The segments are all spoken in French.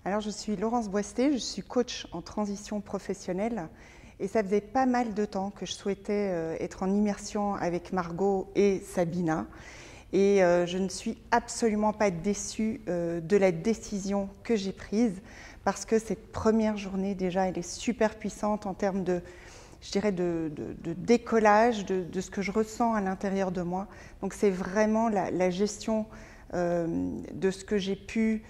Alors, je suis Laurence Boistet, je suis coach en transition professionnelle et ça faisait pas mal de temps que je souhaitais être en immersion avec Margot et Sabina. Et je ne suis absolument pas déçue de la décision que j'ai prise parce que cette première journée, déjà, elle est super puissante en termes de, je dirais, de décollage de ce que je ressens à l'intérieur de moi. Donc, c'est vraiment la gestion de ce que j'ai pu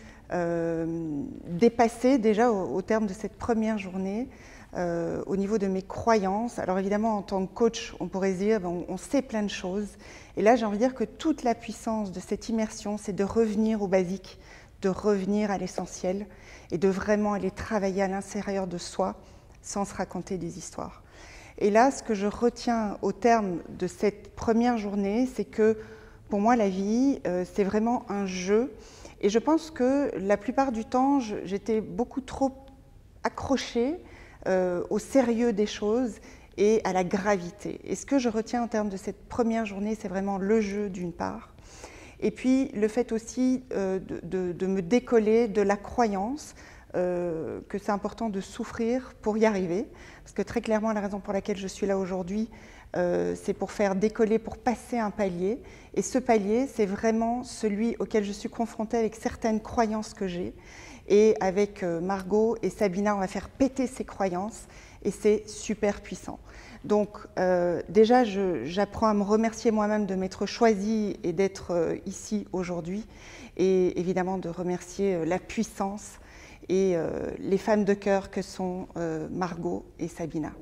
dépasser déjà au terme de cette première journée au niveau de mes croyances. Alors évidemment, en tant que coach, on pourrait se dire on sait plein de choses. Et là, j'ai envie de dire que toute la puissance de cette immersion, c'est de revenir au basique, de revenir à l'essentiel et de vraiment aller travailler à l'intérieur de soi sans se raconter des histoires. Et là, ce que je retiens au terme de cette première journée, c'est que pour moi, la vie, c'est vraiment un jeu. Et je pense que la plupart du temps, j'étais beaucoup trop accrochée au sérieux des choses et à la gravité. Et ce que je retiens en termes de cette première journée, c'est vraiment le jeu d'une part. Et puis le fait aussi de me décoller de la croyance que c'est important de souffrir pour y arriver. Parce que très clairement, la raison pour laquelle je suis là aujourd'hui, c'est pour faire décoller, pour passer un palier. Et ce palier, c'est vraiment celui auquel je suis confrontée avec certaines croyances que j'ai. Et avec Margot et Sabina, on va faire péter ces croyances et c'est super puissant. Donc déjà, j'apprends à me remercier moi-même de m'être choisie et d'être ici aujourd'hui et évidemment de remercier la puissance et les femmes de cœur que sont Margot et Sabina.